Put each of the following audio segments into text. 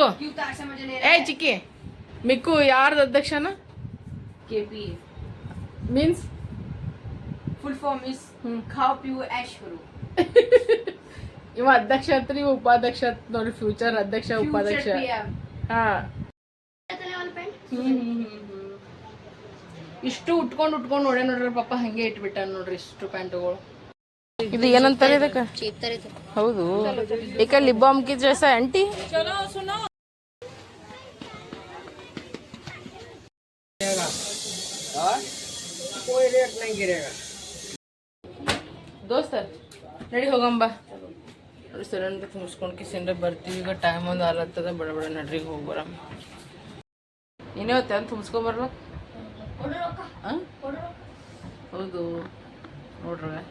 ಮಿಕ್ಕು ಏ ಚಿಕ್ಕಿ ಮಿಕ್ಕು ಯಾರ್ದು ಅಧ್ಯಕ್ಷನ KP means full form is खाओ पियो ऐश करो. ಇವ ಅಧ್ಯಕ್ಷ ಅಂತ ಇವ ಉಪಾಧ್ಯಕ್ಷ ಅಂತ ನೋಡಿ ಫ್ಯೂಚರ್ ಅಧ್ಯಕ್ಷ ಉಪಾಧ್ಯಕ್ಷ ಹಾ ಇಷ್ಟು ಉಟ್ಕೊಂಡು ನೋಡೇ ನೋಡ್ರಿ ಪಾಪ ಹಂಗೆ ಇಟ್ಬಿಟ್ಟ ನೋಡ್ರಿ ಇಷ್ಟು ಪ್ಯಾಂಟುಗಳು ಇದು ಏನಂತಾರೆ ಇದಕ್ಕೆ ಹೌದು ಏಕ ಲಿಬಾಮ್ ಕಿ ಜೈಸಾ ಆಂಟಿ ದೋಸ್ತ ನಡಿ ಹೋಗಂಬ ನೋಡಿ ಸಿಲಿಂಡ್ರ್ ತುಂಬಿಸ್ಕೊಂಡು ಕಿಸಿಂಡ್ರೆ ಬರ್ತೀವಿ ಈಗ ಟೈಮ್ ಒಂದು ಆಲತ್ತದ ಬಡ ಬಡ ನಡ್ರಿಗೆ ಹೋಗ್ಬರ ನೀನೇ ಹೊತ್ತೆ ಅಂತ ತುಂಬಿಸ್ಕೊಂಬರ್ಲ ಹೌದು ನೋಡ್ರಿ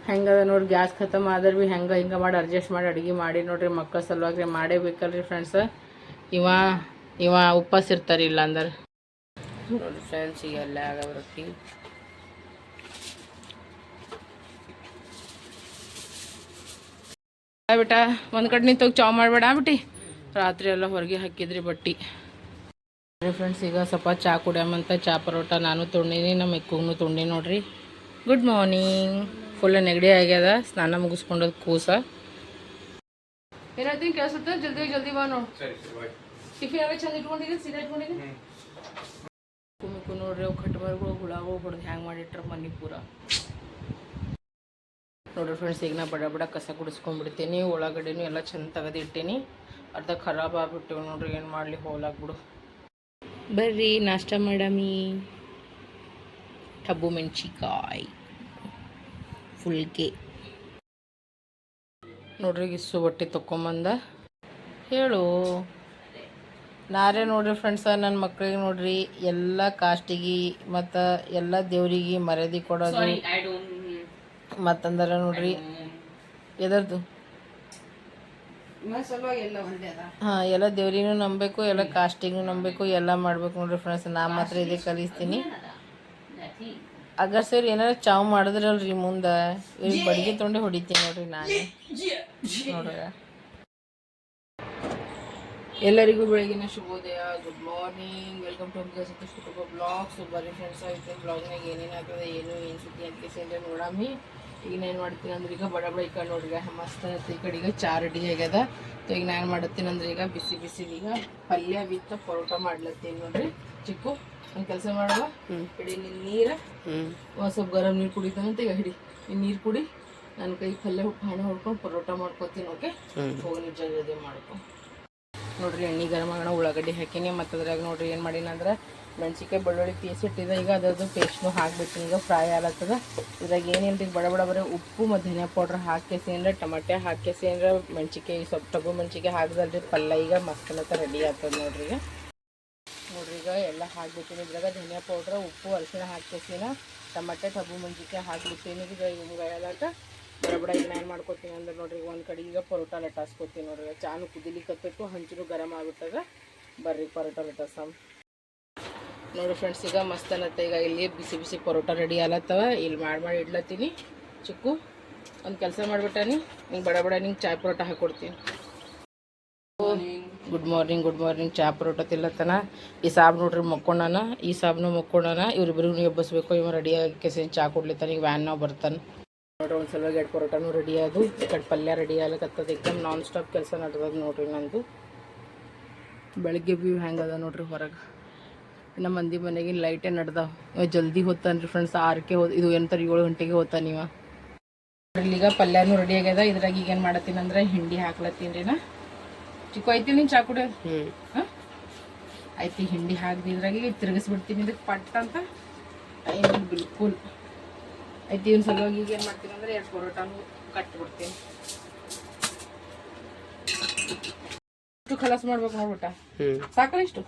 ಹೆಂಗದ ನೋಡ್ರಿ ಗ್ಯಾಸ್ ಖತಮ್ ಆದ್ರೆ ಭೀ ಹಿಂಗೆ ಮಾಡಿ ಅಡ್ಜಸ್ಟ್ ಮಾಡಿ ಅಡುಗೆ ಮಾಡಿ ನೋಡ್ರಿ ಮಕ್ಕಳ ಸಲುವಾಗಿ ಮಾಡೇಬೇಕಲ್ರಿ ಫ್ರೆಂಡ್ಸ್ ಇವ ಉಪವಾಸ ಇರ್ತಾರೆ ಇಲ್ಲ ಅಂದ್ರೆ ನೋಡ್ರಿ ಫ್ರೆಂಡ್ಸ್ ಈಗ ಎಲ್ಲ ಆಗವ ರೊಟ್ಟಿ ಬಿಟ್ಟ ಒಂದು ಕಡೆ ನಿಂತೋಗಿ ಚಾವ್ ಮಾಡಬೇಡ ಬಿಟ್ಟು ರಾತ್ರಿ ಎಲ್ಲ ಹೊರಗೆ ಹಾಕಿದ್ರಿ ಬಟ್ಟಿ ಫ್ರೆಂಡ್ಸ್ ಈಗ ಸ್ವಲ್ಪ ಚಾ ಕುಡಿಯಮಂತ ಚಾ ಪರೋಟ ನಾನು ತೊಗೊಂಡಿನಿ ನಮ್ಮ ಮಿಕ್ಕೂ ತೊಗೊಂಡಿ ನೋಡ್ರಿ ಗುಡ್ ಮಾರ್ನಿಂಗ್ ಫುಲ್ ನೆಗಡಿ ಆಗ್ಯದ ಸ್ನಾನ ಮುಗಿಸ್ಕೊಂಡದ್ ಕೂಸ ಏನಾಯ್ತು ಕೇಳಿಸುತ್ತೆ ಜಲ್ದಿ ಬಾ ನೋಡು ಟಿಫಿನ್ ಎಲ್ಲ ಚಂದ ಇಟ್ಕೊಂಡಿದ್ದೀನಿ ಸೀದಾ ಇಟ್ಕೊಂಡಿದ್ದೀನಿ ಮಿಕ್ಕು ನೋಡ್ರಿ ಅವು ಕಟ್ಬರ್ಗಳು ಹುಳಗಳು ಹೊಡೆದು ಹ್ಯಾಂಗೆ ಮಾಡಿಟ್ರ ಮನೆ ಪೂರ ನೋಡ್ರಿ ಫ್ರೆಂಡ್ಸ್ ಈಗ ನಾ ಬಡ ಕಸ ಗುಡಿಸ್ಕೊಂಡ್ಬಿಡ್ತೀನಿ ಒಳಗಡೆನೂ ಎಲ್ಲ ಚಂದ ತೆಗೆದಿಟ್ಟೀನಿ ಅರ್ಧ ಖರಾಬ್ ಆಗ್ಬಿಟ್ಟಿವಿ ನೋಡ್ರಿ ಏನು ಮಾಡಲಿ ಹೋಲಾಗ್ಬಿಡು ಬರ್ರಿ ನಾಷ್ಟ ಮಾಡಮಿ ಟಬ್ಬು ಮೆಣಸಿಕಾಯಿ ಫುಲ್ಗೆ ನೋಡ್ರಿ ಇಸು ಬಟ್ಟೆ ತೊಗೊಂಬಂದ ಹೇಳು ನಾರೇ ನೋಡ್ರಿ ಫ್ರೆಂಡ್ಸ ನನ್ನ ಮಕ್ಕಳಿಗೆ ನೋಡ್ರಿ ಎಲ್ಲ ಕಾಸ್ಟಿಗೆ ಮತ್ತು ಎಲ್ಲ ದೇವ್ರಿಗೆ ಮರ್ಯಾದೆ ಕೊಡೋದು ಮತ್ತಂದ್ರೆ ನೋಡ್ರಿ ಎದರ್ದು ಹಾಂ ಎಲ್ಲ ದೇವ್ರಿನೂ ನಂಬಬೇಕು ಎಲ್ಲ ಕಾಸ್ಟಿಗೂ ನಂಬಬೇಕು ಎಲ್ಲ ಮಾಡ್ಬೇಕು ನೋಡ್ರಿ ಫ್ರೆಂಡ್ಸ್ ನಾ ಮಾತ್ರ ಇದೇ ಕಲಿಸ್ತೀನಿ ಅಗರ್ ಸರ್ ಏನಾರ ಚಾವ್ ಮಾಡಿದ್ರಲ್ರಿ ಮುಂದೆ ಇವ್ರಿಗೆ ಬಡ್ಗೆ ತೊಗೊಂಡು ಹೊಡಿತೀನಿ ನೋಡ್ರಿ ನಾನೇ ನೋಡ್ರಿ ಎಲ್ಲರಿಗೂ ಬೆಳಗಿನ ಶುಭೋದಯ good morning welcome to Satish blogs ಬರೀ ಫ್ರೆಂಡ್ಸ್ ಆಯ್ತು ಬ್ಲಾಗ್ನಾಗ ಏನೇನು ಆಗ್ತದೆ ಏನು ಸುದ್ದಿ ಅಂತ ಕೇಸಿಂದ್ರೆ ನೋಡಮ್ಮಿ ಈಗ ನಾನು ಮಾಡ್ತೀನಿ ಅಂದ್ರೆ ಈಗ ಬಡ ಈ ಕಡೆ ನೋಡ್ರಿ ಮಸ್ತ್ ಈ ಕಡೆ ಈಗ ಚಾ ರೆಡಿ ಆಗ್ಯದ ಈಗ ನಾನು ಮಾಡತ್ತೀನಿ ಅಂದ್ರೆ ಈಗ ಬಿಸಿ ಈಗ ಪಲ್ಯ ಬಿತ್ತು ಪರೋಟ ಮಾಡ್ಲತ್ತೀನಿ ನೋಡ್ರಿ ಚಿಕ್ಕು ಒಂದು ಕೆಲಸ ಮಾಡುವ ಹಿಡಿ ನಿನ್ನ ನೀರು ಒಂದು ಸ್ವಲ್ಪ ಗರಂ ನೀರು ಕುಡಿತಾನಂತ ಈಗ ಹಿಡಿ ನೀನು ನೀರು ಕುಡಿ ನನ್ನ ಕೈ ಪಲ್ಯ ಹಣ್ಣು ಹೊಡ್ಕೊಂಡು ಪರೋಟ ಮಾಡ್ಕೊತೀನಿ ಓಕೆ ಹೋಗಿ ಜಲ್ದಿ ಮಾಡ್ಕೊ ನೋಡ್ರಿ ಎಣ್ಣೆ ಗರಂ ಆಗೋಣ ಉಳ್ಳಾಗಡ್ಡಿ ಹಾಕೀನಿ ಮತ್ತು ಅದ್ರಾಗ ನೋಡ್ರಿ ಏನು ಮಾಡೀನಿ ಅಂದ್ರೆ ಮೆಣಸಿನ್ಕಾಯಿ ಬೆಳ್ಳುಳ್ಳಿ ಪೀಸ್ ಇಟ್ಟಿದೆ ಈಗ ಅದ್ರದ್ದು ಪೇಸ್ಟ್ನು ಹಾಕ್ಬಿಟ್ಟು ಈಗ ಫ್ರೈ ಆಗ್ಲತ್ತದ ಇದ್ರಾಗ ಏನೇನು ರೀ ಬಡ ಬರೀ ಉಪ್ಪು ಮತ್ತು ಧನಿಯಾ ಪೌಡ್ರ್ ಹಾಕೇಸಿ ಅಂದ್ರೆ ಟಮಾಟೆ ಹಾಕೇಸಿ ಅಂದ್ರೆ ಮೆಣಸಿನ್ಕಾಯಿ ಸ್ವಲ್ಪ ಟಗು ಮೆಣಸಿನ್ಕಾಯಿ ಹಾಕಿದಲ್ರಿ ಪಲ್ಯ ಈಗ ಮಸ್ತ್ ರೆಡಿ ಆಗ್ತದೆ ನೋಡ್ರಿ ಈಗ ಎಲ್ಲ ಹಾಕ್ಬಿಟ್ಟಿನಿ ಇದ್ರಾಗ ಧನಿಯಾ ಪೌಡ್ರ್ ಉಪ್ಪು ಅರಿಶಿಣ ಹಾಕೇಸಿನ ಟಮಾಟೆ ಟಗು ಮೆಣಸಿನ್ಕಾಯಿ ಹಾಕ್ಬಿಟ್ಟಿನಿ ಈಗ ಹಿಂಗೆ ಹೇಳಾಕ ಬಡ ಈಗ ನಾನು ಮಾಡ್ಕೊತೀನಿ ಅಂದ್ರೆ ನೋಡ್ರಿ ಒಂದು ಕಡೆ ಈಗ ಪರೋಟ ಲಟಾಸ್ಕೊತೀನಿ ನೋಡ್ರಿ ಚಾನು ಕುದಿಲಿಕ್ಕತ್ತೈತು ಹಂಚು ಗರಂ ಆಗ್ಬಿಟ್ಟದ ಬರ್ರಿ ಪರೋಟ ಲಟಾಸಮ್ ನೋಡ್ರಿ ಫ್ರೆಂಡ್ಸ್ ಈಗ ಮಸ್ತ್ ಅನ್ನತ್ತೆ ಈಗ ಇಲ್ಲಿ ಬಿಸಿ ಪರೋಟ ರೆಡಿ ಆಲತ್ತವ ಇಲ್ಲಿ ಮಾಡಿ ಇಡ್ಲತ್ತೀನಿ ಚಿಕ್ಕು ಒಂದು ಕೆಲಸ ಮಾಡಿಬಿಟ್ಟಾನಿ ಹಿಂಗೆ ಬಡ ನಿಂಗೆ ಚಾಯ್ ಪರೋಟ ಹಾಕ್ಕೊಡ್ತೀನಿ ಗುಡ್ ಮಾರ್ನಿಂಗ್ ಚಾ ಪರೋಟ ತಿಲ್ಲತ್ತನ ಈ ಸಾಬ್ ನೋಡ್ರಿ ಮಕ್ಕೊಂಡಾನ ಈ ಸಾಬ್ನು ಮಕ್ಕೊಂಡಾನ ಇವ್ರಿಬ್ರಿಗೂ ಎಬ್ಬಸ್ಬೇಕು ಇವ ರೆಡಿ ಆಗಿ ಚಾ ಕೊಡ್ಲಿತ್ತಾನ ಈಗ ವ್ಯಾನ್ ನಾವು ಬರ್ತಾನೆ ನೋಡ್ರಿ ಒಂದು ಸಲುವಾಗಿ 2 ಪರೋಟನೂ ರೆಡಿ ಆದು ಈ ಕಡೆ ಪಲ್ಯ ರೆಡಿ ಆಗ್ಲತ್ತದ ಏಕದಮ್ ನಾನ್ ಸ್ಟಾಪ್ ಕೆಲಸ ನಡ್ದದ ನೋಡ್ರಿ ನಂದು ಬೆಳಗ್ಗೆ ವ್ಯೂ ಹೆಂಗದ ನೋಡ್ರಿ ಹೊರಗೆ ನಮ್ಮ ಮಂದಿ ಮನೆಗೆ ಲೈಟೇ ನಡ್ದಾವ ಜಲ್ದಿ ಹೋಗ್ತಾನ್ರಿ ಫ್ರೆಂಡ್ಸ್ 6ಕ್ಕೆ ಇದು ಎಂತಾರೆ 7 ಗಂಟೆಗೆ ಹೋಗ್ತಾನೆ ಇವ ಈಗ ಪಲ್ಯನೂ ರೆಡಿ ಆಗ್ಯದ ಇದ್ರಾಗ ಈಗೇನು ಮಾಡತ್ತೀನಿ ಅಂದ್ರೆ ಹಿಂಡಿ ಹಾಕ್ಲತ್ತೀನಿ ರೀ ನಾ ಚಿಕ್ಕು ಐತಿ ನೀನು ಚಾ ಕುಡಿಯೋದು ಹಾಂ ಆಯ್ತು ಹಿಂಡಿ ಹಾಕಿ ಇದ್ರಾಗ ಈಗ ತಿರುಗಿಸ್ಬಿಡ್ತೀನಿ ಇದಕ್ಕೆ ಪಟ್ ಅಂತ ಟೈಮ್ ಬಿಲ್ಕುಲ್ ಐತಿ ಇವ್ನ ಸಲುವಾಗಿ ಈಗ ಏನು ಮಾಡ್ತೀನಿ ಅಂದ್ರೆ 2 ಪರೋಟಾನು ಕಟ್ಬಿಡ್ತೀನಿ ಇಷ್ಟು ಖಲಾಸ್ ಮಾಡ್ಬೇಕು ನೋಡ್ಬಿಟ್ಟ ಸಾಕಲ್ಲ ಇಷ್ಟು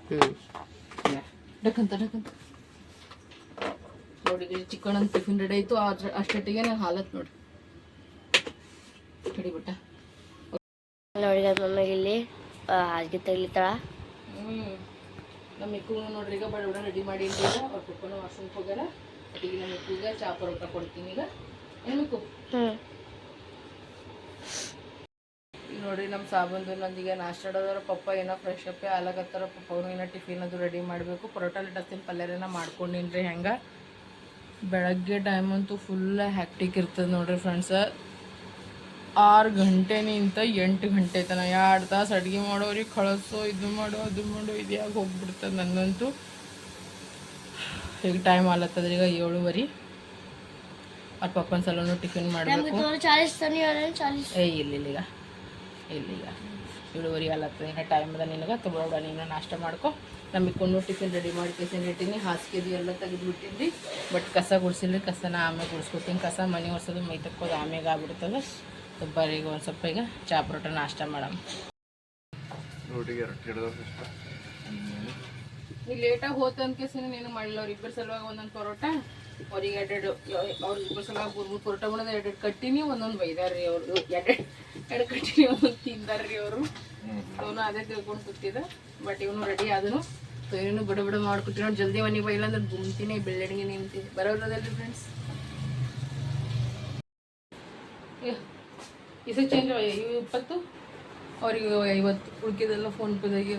ಡಕ್ಕಂತ ನೋಡಿ ಚಿಕನ್ ಅಂತ ಟಿಫಿನ್ ರೆಡಿ ಆಯಿತು ಅಷ್ಟೊಟ್ಟಿಗೆ ನಾನು ಹಾಲತ್ ನೋಡಿ ಹಿಡಿಬಿಟ್ಟ ನೋಡಿ ಮಮ್ಮಿಗೆ ಇಲ್ಲಿ ಹಾಗೆ ತೆಗಿತಾಳ ನಮ್ಮ ಮಿಕ್ಕು ನೋಡ್ರಿ ಈಗ ಬಡ ರೆಡಿ ಮಾಡಿ ಈಗ ಅವ್ರ ಪಪ್ಪನ ವಾಶ್ರೂಮ್ಗೆ ಹೋಗ್ಯಾರ ಈಗ ನಮ್ಮ ಮಿಕ್ಕುಗೆ ಚಾ ಪರೋಟ ಕೊಡ್ತೀನಿ ಈಗ ಏನು ಮಿಕ್ಕು ಈಗ ನೋಡಿರಿ ನಮ್ಮ ಸಾಬಂದು ನಂದೀಗ ನಾಷ್ಟ ಆಡೋದ್ರ ಪಪ್ಪ ಏನೋ ಫ್ರೆಶ್ ಅಪ್ ಆಲಾಕತ್ತಾರ. ಪಪ್ಪ ಅವ್ರು ಏನೋ ಟಿಫಿನ್ ಅದು ರೆಡಿ ಮಾಡಬೇಕು. ಪರೋಟ ಲಿಟ್ಟಸ್ತೀನಿ ಪಲ್ಯರೇನ ಮಾಡ್ಕೊಂಡಿನ್ರಿ. ಹೆಂಗೆ ಬೆಳಗ್ಗೆ ಟೈಮ್ ಅಂತೂ ಫುಲ್ ಹ್ಯಾಕ್ಟಿಕ್ ಇರ್ತದೆ ನೋಡಿರಿ ಫ್ರೆಂಡ್ಸ. 6 ಗಂಟೆನಿಂದ 8 ಗಂಟೆ ತನಕ 2 ತಾಸು ಅಡುಗೆ ಮಾಡೋರಿಗೆ ಕಳಿಸೋ, ಇದು ಮಾಡೋ ಅದು ಮಾಡೋ ಇದ್ಯಾಗ ಹೋಗ್ಬಿಡ್ತದೆ ನನ್ನಂತೂ. ಈಗ ಟೈಮ್ ಆಲತ್ತದ್ರಿ, ಈಗ 7:30. ಅವ್ರ ಪಪ್ಪನ ಸಲನು ಟಿಫಿನ್ ಮಾಡಬೇಕು. ಇಲ್ಲಿಗ 7:30 ಆಲತ್ತದ. ಇನ್ನು ಟೈಮ್ ಅದ ನಿನಗೆ ತೊಗೊಳ, ನೀನು ನಾಷ್ಟ ಮಾಡ್ಕೊ. ನಮಗೆ ಟಿಫಿನ್ ರೆಡಿ ಮಾಡಿ ಇಟ್ಟಿನಿ. ಹಾಸಿಗೆದು ಎಲ್ಲ ತೆಗೆದುಬಿಟ್ಟಿನಿ. ಬಟ್ ಕಸ ಗುಡಿಸಿಲ್ರಿ, ಕಸನ ಆಮೇಲೆ ಗುಡಿಸ್ಕೊತೀನಿ. ಕಸ ಮನೆ ಒರೆಸೋದು ಮೈ ತಕ್ಕೋದು ಆಮೇಲೆ ಆಗ್ಬಿಡ್ತದೆ. ಬರೀಗ ಒಂದು ಸ್ವಲ್ಪ ಈಗ ಚಾ ಪರೋಟ ನಾಷ್ಟ ಮಾಡಮ್. ನೀ ಲೇಟಾಗಿ ಹೋತ ಅನ್ಕೇಸಿನ ನೀನು ಮಾಡಿಲ್ಲ. ಅವ್ರಿಬ್ಬರು ಸಲುವಾಗಿ ಒಂದೊಂದು ಪರೋಟ, ಅವ್ರಿಗೆ ಅವ್ರಿಬ್ಬರು ಸಲುವಾಗಿ 3 ಪರೋಟ ಮಾಡೋದು 2 ಕಟ್ಟಿನಿ, ಒಂದೊಂದು ಬೈದಾರ್ರಿ ಅವರು. 2 ಕಟ್ಟಿನಿ, ಒಂದೊಂದು ತಿಂದಾರ್ರಿ ಅವರು. ಅವನು ಅದೇ ತಿಳ್ಕೊಂಡು ಕೂತಿದ್ದ. ಬಟ್ ಇವನು ರೆಡಿ ಆದನು. ಸೊ ಇವನು ಬಿಡ ಮಾಡ್ಕೊತೀನಿ ನೋಡಿ. ಜಲ್ದಿ ಮನೆಗೆ ಬೈಲ್ಲ ಅಂದ್ರೆ ಗುಮ್ತೀನಿ, ಬೆಳ್ಳಡಿಗೆ ನಿಂತೀನಿ. ಬರೋದಲ್ರಿ ಫ್ರೆಂಡ್ಸ್. ಇಸೆ ಚೇಂಜ್ ಇವು 20, ಅವ್ರಿಗೆ 50. ಉಳ್ಕಿದೆಲ್ಲ ಫೋನ್ ಪೇದಾಗಿ.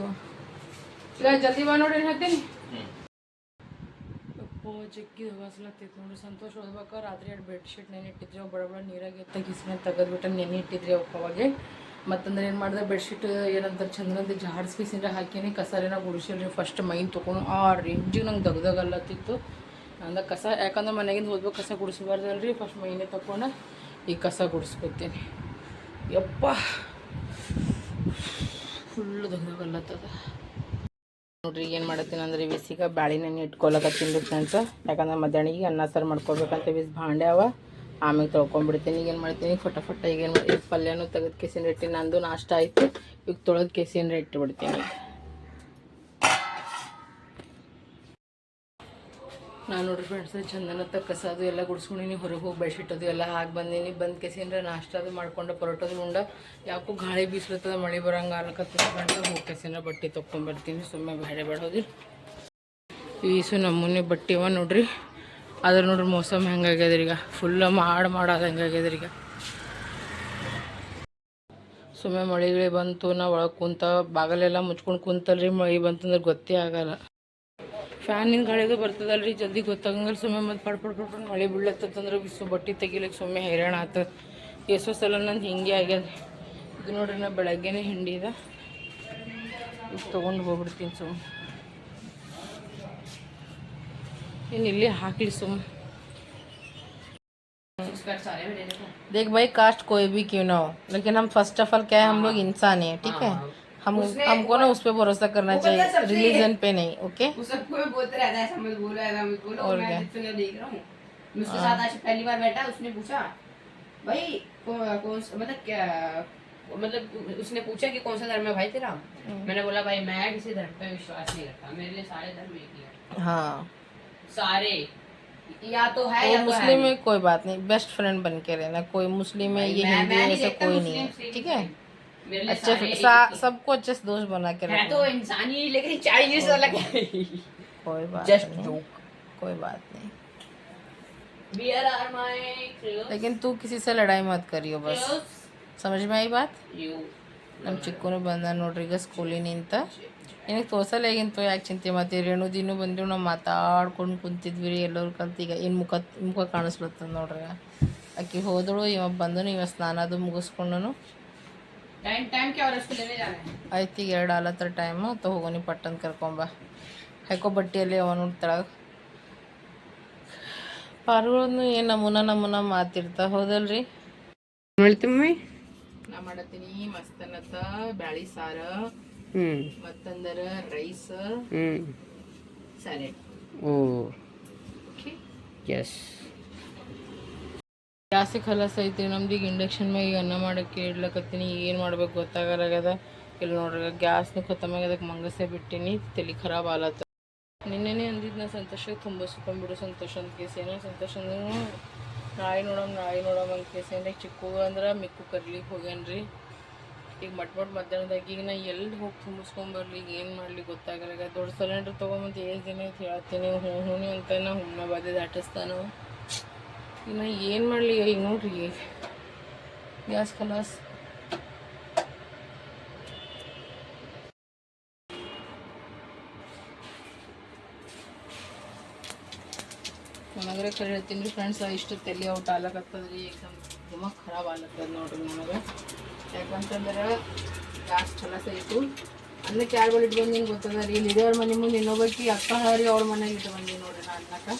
ಈಗ ಜಲ್ದಿ ಬಾ ನೋಡಿ ಹೇಳ್ತೀನಿ. ಅಪ್ಪೋ ಜಗ್ಗಿ ಹವಾಸ್ಲತ್ತೈತೆ ನೋಡ್ರಿ. ಸಂತೋಷ ಓದ್ಬೇಕಾರೆ ರಾತ್ರಿ 2 ಬೆಡ್ಶೀಟ್ ನೆನಿಟ್ಟಿದ್ರಿ. ಅವು ಬಡ ನೀರಾಗೆ ತೆಗಿಸ್ನೆ ತೆಗೆದ್ಬಿಟ್ಟು ನೆನಿಟ್ಟಿದ್ರಿ ಅವಾಗೆ. ಮತ್ತಂದ್ರೆ ಏನು ಮಾಡಿದೆ, ಬೆಡ್ಶೀಟ್ ಏನಂತಾರೆ ಚಂದ್ರಂದು ಜಾಡ್ಸ್ಕಿಸಿಂದ್ರೆ ಹಾಕಿನಿ. ಕಸರೇನ ಗುಡಿಸಿಲ್ರಿ. ಫಸ್ಟ್ ಮೈನ್ ತೊಗೊಂಡು ಆ ರೇಂಜಿಗೆ ನಂಗೆ ದಗ್ದಾಗಲ್ಲತ್ತಿತ್ತು. ಅಂದ ಕಸ, ಯಾಕಂದ್ರೆ ಮನೆಗಿಂದ ಹೋದ್ಬೇಕು ಕಸ ಗುಡಿಸ್ಬಾರ್ದಲ್ರಿ. ಫಸ್ಟ್ ಮೈನೇ ತೊಗೊಂಡು ಈ ಕಸ ಗುಡಿಸ್ಕೊತೀನಿ. ಯಪ್ಪ ಫುಲ್ಲು ದಗ್ದಾಗಲ್ಲತ್ತದ ನೋಡ್ರಿ. ಏನು ಮಾಡತ್ತೀನಿ ಅಂದ್ರೆ ಬಿಸಿಗೆ ಬ್ಯಾಳಿನ ಇಟ್ಕೊಳಕತ್ತೀನಿ ಫ್ರೆಂಡ್ಸ್. ಯಾಕಂದ್ರೆ ಮಧ್ಯಾಹ್ನಿಗೆ ಅನ್ನ ಸಾರು ಮಾಡ್ಕೊಳ್ಬೇಕಂತ ಬಿಸಿ ಭಾಂಡೆ ಅವ. ಆಮೇಲೆ ತೊಳ್ಕೊಂಡ್ಬಿಡ್ತೀನಿ. ಈಗೇನು ಮಾಡ್ತೀನಿ ಫಟಾಫಟ ಈಗೇನು ಮಾಡಿ ಈಗ ಪಲ್ಯನೂ ತೆಗೆದು ಕೇಸಿನ ಇಟ್ಟು ನಂದು ನಾಷ್ಟ ಆಯಿತು. ಈಗ ತೊಳೆದು ಕೇಸಿನ ಇಟ್ಟುಬಿಡ್ತೀನಿ. ನಾನು ನೋಡ್ರಿ ಫ್ರೆಂಡ್ಸ್ ಚಂದನ ಕಸ ಅದು ಎಲ್ಲ ಗುಡಿಸ್ಕೊಂಡಿನಿ. ಹೊರಗೆ ಹೋಗಿ ಬೆಡ್ಶೀಟ್ ಅದು ಎಲ್ಲ ಹಾಕಿ ಬಂದೀನಿ. ಬಂದು ಕೇಸಿಂದ್ರೆ ನಾಷ್ಟ ಅದು ಮಾಡ್ಕೊಂಡು ಪರೋಟದು ಉಂಡ. ಯಾಕೋ ಗಾಳಿ ಬೀಸ್ಲತ್ತದ, ಮಳೆ ಬರೋಂಗೆ ಆಲಕತ್ತದ ಫ್ರೆಂಡ್ಸ್. ಹೋಗಿ ಕೇಸಿನ ಬಟ್ಟೆ ತೊಗೊಂಬರ್ತೀನಿ. ಸುಮ್ಮನೆ ಬೇಡ ಬೇಡೋದಿ ಈಸು ನಮ್ಮನೆ ಬಟ್ಟೆ ಅವ ನೋಡ್ರಿ. ಅದ್ರ ನೋಡ್ರಿ ಮೋಸಮ್ ಹೆಂಗಾಗ್ಯದ್ರಿ. ಈಗ ಫುಲ್ ಮಾಡೋದು ಹೆಂಗಾಗ್ಯದ್ರಿ. ಈಗ ಸುಮ್ಮನೆ ಮಳೆಗಳೇ ಬಂತು, ನಾವು ಒಳಗೆ ಕುಂತ ಬಾಗಲೆಲ್ಲ ಮುಚ್ಕೊಂಡು ಕುಂತಲ್ರಿ. ಮಳೆ ಬಂತಂದ್ರೆ ಗೊತ್ತೇ ಆಗಲ್ಲ. ಫ್ಯಾನಿನ ಗಾಳಿದು ಬರ್ತದಲ್ರಿ, ಜಲ್ದಿ ಗೊತ್ತಾಗಂಗಿಲ್ಲ. ಸುಮ್ಮನೆ ಮತ್ತು ಪಡ್ಪಡ್ಕೊಂಡು ಮಳೆ ಬೀಳತ್ತಂದ್ರೆ ಬಿಸು ಬಟ್ಟೆ ತೆಗಿಲಿಕ್ಕೆ ಸುಮ್ಮನೆ ಹೈರಾಣ ಆತದ. ಎಷ್ಟೋ ಸಲ ನಂದು ಹಿಂಗೆ ಆಗ್ಯದ. ಇದು ನೋಡ್ರಿ ನಾ ಬೆಳಗ್ಗೆನೇ ಹಿಂಡಿದ. ಈಗ ತೊಗೊಂಡು ಹೋಗ್ಬಿಡ್ತೀನಿ ಸುಮ್ಮನೆ. इन इल्ली हाकली सुम देख भाई, कास्ट कोई भी क्यों ना हो, लेकिन हम फर्स्ट ऑफ ऑल क्या है, हम लोग इंसान हैं, ठीक है। हमको ना उस पर भरोसा करना चाहिए, रिलीजन पे नहीं। ओके, सबको बोलते रहता है ऐसा मत बोलो, ऐसा मत बोलो। और मैं जितने देख रहा हूँ, मुझके साथ आज पहली बार बैठा, उसने पूछा भाई कौन मतलब क्या, मतलब उसने पूछा कि कौन सा धर्म है भाई तेरा। मैंने बोला भाई मैं किसी धर्म पे विश्वास नहीं रखता, मेरे लिए सारे धर्म एक ही है। हाँ, सारे या तो है वो या मुस्लिम में कोई बात नहीं, बेस्ट फ्रेंड बन के रहना। कोई मुस्लिम है, ये हिंदू है, ऐसा कोई नहीं है, ठीक है। अच्छे सबको अच्छे से दोस्त बना के रखना। तो इंसान ही, लेकिन चाइनीज अलग है। कोई बात जस्ट नहीं, जोक, कोई बात नहीं। बियर आर माय क्लोज, लेकिन तू किसी से लड़ाई मत करियो बस, समझ में आई बात। यू ನಮ್ಮ ಚಿಕ್ಕನು ಬಂದ ನೋಡ್ರಿ ಈಗ ಸ್ಕೂಲಿನಿಂದ. ಏನಕ್ಕೆ ತೋರ್ಸಲ್ಲ ಈಗಿಂತ, ಯಾಕೆ ಚಿಂತೆ ಮಾಡ್ತೀವಿ. ರೇಣು ದಿನ ಬಂದಿವು, ನಾವು ಮಾತಾಡ್ಕೊಂಡು ಕುಂತಿದ್ವಿ ರೀ ಎಲ್ಲರೂ ಕಲ್ತು. ಈಗ ಏನು ಮುಖ ಕಾಣಿಸ್ಲತ್ತದ ನೋಡ್ರಿ. ಆಕೆ ಹೋದಳು, ಇವ ಬಂದನು, ಇವ ಸ್ನಾನ ಅದು ಮುಗಿಸ್ಕೊಂಡನು. टाइम क्या हो रहा है, उसको लेने जाना है। ಆಯ್ತು ಈಗ 2 ಆಲತ್ರ ಟೈಮು. ಅಂತ ಹೋಗೋನಿ ಪಟ್ಟನ್ ಕರ್ಕೊಂಬ. ಹಾಕೋ ಬಟ್ಟೆಯಲ್ಲಿ ಅವ ನೋಡ್ತಾಳ. ಪಾರ್ಗಳನ್ನು ಏನು ನಮೂನ ಮಾತಿರ್ತಾವ, ಹೌದಲ್ರಿ. ಹೇಳ್ತೀನಿ ನಾ ಮಾಡತ್ತೀನಿ ಮಸ್ತನತ್ತ ಬ್ಯಾಳಿ ಸಾರ, ಮತ್ತಂದರ ರೈಸ್, ಸ್ಯಾಲೆಡ್. Okay, yes. ಗ್ಯಾಸಿಗೆ ಖಲಾಸ ಐತ್ರಿ ನಮ್ದು. ಈಗ ಇಂಡಕ್ಷನ್ ಮ್ಯಾಗ ಈಗ ಅನ್ನ ಮಾಡೋಕ್ಕೆ ಇಡ್ಲಕತ್ತೀನಿ. ಏನು ಮಾಡ್ಬೇಕು ಗೊತ್ತಾಗಲಾಗ್ಯದ. ಇಲ್ಲಿ ನೋಡ್ರಿ ಗ್ಯಾಸ್ನು ಖತಮಾಗಿ ಅದಕ್ಕೆ ಮಂಗಸೆ ಬಿಟ್ಟಿನಿ. ತಲೆ ಖರಾಬ್ ಆಲತ್ತ. ನಿನ್ನೆನೇ ಅಂದಿದ್ದು ನಾ ಸಂತೋಷಕ್ಕೆ ತುಂಬಿಸ್ಕೊಂಡ್ಬಿಡು ಸಂತೋಷ ಅಂತ ಕೇಸೇನ. ಸಂತೋಷ ಅಂದ್ರೆ ನಾಳೆ ನೋಡಮ್ ಅಂತ ಕೇಸೇನ್ರಿ. ಚಿಕ್ಕು ಅಂದ್ರೆ ಮಿಕ್ಕು ಕರ್ಲಿಕ್ಕೆ ಹೋಗ್ಯಾನ್ರಿ. ಈಗ ಮಧ್ಯಾಹ್ನದಾಗ ಈಗ ನಾ ಎಲ್ಲಿ ಹೋಗಿ ತುಂಬಿಸ್ಕೊಂಬರ್ಲಿ, ಈಗ ಏನು ಮಾಡ್ಲಿ ಗೊತ್ತಾಗಲ್ಲ. ದೊಡ್ಡ ಸಿಲಿಂಡ್ರ್ ತೊಗೊಂಬಂತ 7 ದಿನ ಅಂತ ಹೇಳ್ತೀನಿ. ಹ್ಞೂ ಅಂತ ನಾ ಹುಣ್ಣ ಬಾಧೆ ದಾಟಿಸ್ತಾನು. ಇನ್ನು ಏನು ಮಾಡಲಿ. ಈಗ ನೋಡ್ರಿ ಗ್ಯಾಸ್ ಖಲಾಸ್. ನನಗೆ ಖರೆ ಹೇಳ್ತೀನಿ ರೀ ಫ್ರೆಂಡ್ಸ್, ಇಷ್ಟು ತಲೆ ಔಟ್ ಆಗ್ಲಕತ್ತದ್ರಿ, ಏಕದಮ್ ದಿಮಾಗ್ ಖರಾಬ್ ಆಗ್ಲತ್ತದ ನೋಡ್ರಿ ನನಗೆ. ಯಾಕಂತಂದ್ರೆ ಗ್ಯಾಸ್ ಚಲಸ ಇತ್ತು, ಅನ್ನಕ್ಕೆ ಯಾರು ಬಳಿ ಇಟ್ಟು ಬಂದಿನಿ ಗೊತ್ತದ ರೀ. ಇಲ್ಲಿ ಇಡೋವ್ರ ಮನೆ ಮುಂದೆ ಇನ್ನೊಬ್ಬಾಕಿ ಅಕ್ಕ ಹಾರಿ ಅವ್ರ ಮನೆಗೆ ಇಟ್ಟು ಬಂದೀನಿ ನೋಡ್ರಿ ನಾ ಅನ್ನಕ್ಕೆ.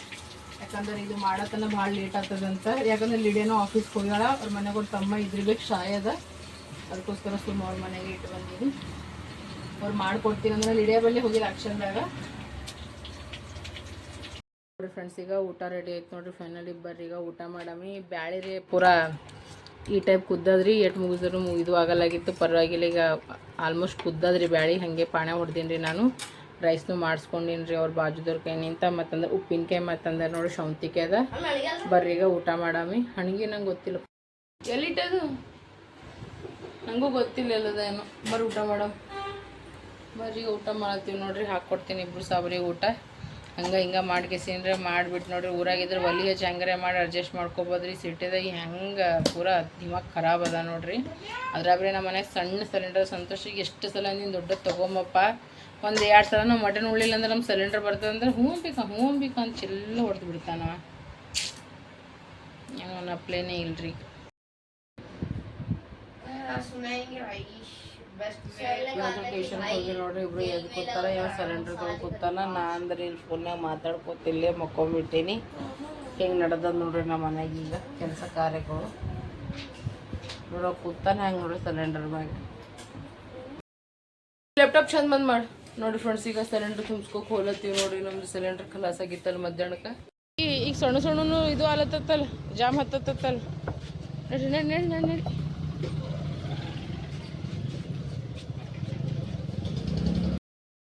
ಯಾಕಂದ್ರೆ ಇದು ಮಾಡತನ ಭಾಳ ಲೇಟ್ ಆಗ್ತದಂತ. ಯಾಕಂದ್ರೆ ಲಿಡಿಯನೋ ಆಫೀಸ್ಗೆ ಹೋಗ್ಯಾಳ, ಅವ್ರ ಮನೆಗೆ ಅವ್ರ ತಮ್ಮ ಇದ್ರಬೇಕು ಶಾಯದ, ಅದಕ್ಕೋಸ್ಕರ ಸುಮ್ಮ ಅವ್ರ ಮನೆಗೆ ಇಟ್ಟು ಬಂದೀನಿ. ಅವ್ರು ಮಾಡ್ಕೊಡ್ತೀನಿ ಅಂದ್ರೆ ಲಿಡಿಯಾ ಬಳಿ ಹೋಗಿ ಆಕ್ಷನ್ದಾಗ ನೋಡಿರಿ ಫ್ರೆಂಡ್ಸ್. ಈಗ ಊಟ ರೆಡಿ ಆಯ್ತು ನೋಡಿರಿ ಫೈನಲಿ. ಬರ್ರಿ ಈಗ ಊಟ ಮಾಡಮಿ. ಬ್ಯಾಳೆ ರೀ ಪೂರಾ ಈ ಟೈಪ್ ಕುದ್ದದ್ರಿ, ಎಟ್ಟು ಮುಗಿದ್ರು ಇದು ಆಗಲಾಗಿತ್ತು, ಪರವಾಗಿಲ್ಲ. ಈಗ ಆಲ್ಮೋಸ್ಟ್ ಕುದ್ದದ್ರಿ ಬ್ಯಾಳೆ, ಹಾಗೆ ಪಾಣೆ ಹೊಡ್ದೀನಿ ರೀ ನಾನು. ರೈಸ್ನು ಮಾಡಿಸ್ಕೊಂಡೀನಿ ರೀ ಅವ್ರ ಬಾಜುದವ್ರ ಕೈ ನಿಂತ. ಮತ್ತಂದ್ರೆ ಉಪ್ಪಿನಕಾಯಿ ಮತ್ತಂದ್ರೆ ನೋಡಿ ಸೌಂತಿಕಾಯಿ ಅದ. ಬರ್ರಿ ಈಗ ಊಟ ಮಾಡಮಿ. ಹಣ್ಗೆ ನಂಗೆ ಗೊತ್ತಿಲ್ಲ ಎಲ್ಲಿಟ್ಟದು, ನನಗೂ ಗೊತ್ತಿಲ್ಲ ಎಲ್ಲದೇನು. ಬರ್ರಿ ಊಟ ಮಾಡಮ್. ಬರ್ರಿ ಊಟ ಮಾಡತ್ತೀವಿ ನೋಡ್ರಿ. ಹಾಕ್ಕೊಡ್ತೀನಿ ಇಬ್ರು ಸಾಬ್ರಿಗೆ ಊಟ. ಹಂಗೆ ಹಿಂಗೆ ಮಾಡ್ಕೇಸಿನ್ರೆ ಮಾಡಿಬಿಟ್ಟು ನೋಡ್ರಿ. ಊರಾಗಿದ್ರೆ ಒಲಿ ಹಚ್ಚಿ ಹಂಗಾರೆ ಮಾಡಿ ಅಡ್ಜಸ್ಟ್ ಮಾಡ್ಕೊಬೋದ್ರಿ. ಸಿಟಿದಾಗ ಹೆಂಗೆ ಪೂರಾ ದಿಮಾಗ್ ಖರಾಬ್ ಅದ ನೋಡ್ರಿ. ಅದ್ರಾಗ್ರೆ ನಮ್ಮ ಮನೆಗೆ ಸಣ್ಣ ಸಿಲಿಂಡರ್. ಸಂತೋಷಿಗೆ ಎಷ್ಟು ಸಲ ನೀನು ದೊಡ್ಡ ತೊಗೊಂಬಪ್ಪ, ಒಂದು 2 ಸಲ ನಾವು ಮಟನ್ ಉಳ್ಳಿಲ್ಲ ಅಂದ್ರೆ ನಮ್ಮ ಸಿಲಿಂಡರ್ ಬರ್ತದಂದ್ರೆ ಹ್ಞೂ ಬೇಕಾ ಅಂತ ಚೆಲ್ಲ ಹೊಡೆದು ಬಿಡ್ತಾನ. ಏನೋ ನಪ್ಲೇನೇ ಇಲ್ರಿ. ಟ್ಯೂಷನ್ ಹೋಗಿ ನೋಡ್ರಿ ಇಬ್ರು ಎದ್ದು ಕೂತಾರ. ಯಾವ ಸಿಲಿಂಡರ್ ತೊಗೊಂಡು ಕೂತಾನ. ನಾ ಅಂದ್ರೆ ಇಲ್ಲಿ ಫೋನ್ಯಾಗ ಮಾತಾಡ್ಕೋತಿಲ್ಲೇ ಮಕ್ಕೊಂಬಿಟ್ಟೀನಿ. ಹೆಂಗೆ ನಡೆದದ ನೋಡ್ರಿ ನಮ್ಮ ಮನೆಗೆ ಈಗ ಕೆಲಸ ಕಾರ್ಯಗಳು. ನೋಡೋ ಕೂತಾನ ಹೆಂಗೆ ನೋಡ್ರಿ ಸಿಲಿಂಡರ್ ಮ್ಯಾಗ. ಲ್ಯಾಪ್ಟಾಪ್ ಚಂದ ಬಂದ್ ಮಾಡಿ ನೋಡ್ರಿ ಫ್ರೆಂಡ್ಸ್. ಈಗ ಸಿಲಿಂಡರ್ ತುಂಬಿಸ್ಕೋಕೆ ಹೋಲತ್ತೀವಿ ನೋಡ್ರಿ. ನಮ್ದು ಸಿಲಿಂಡರ್ ಖಲಾಸ್ ಆಗಿತ್ತಲ್ಲ ಮಧ್ಯಾಹ್ನಕ್ಕೆ. ಈಗ ಸಣ್ಣ ಸಣ್ಣನು ಇದು ಆಲತ್ತತ್ತಲ್ಲ, ಜಾಮ್ ಹತ್ತತ್ತಲ್ಲ. ನಡಿ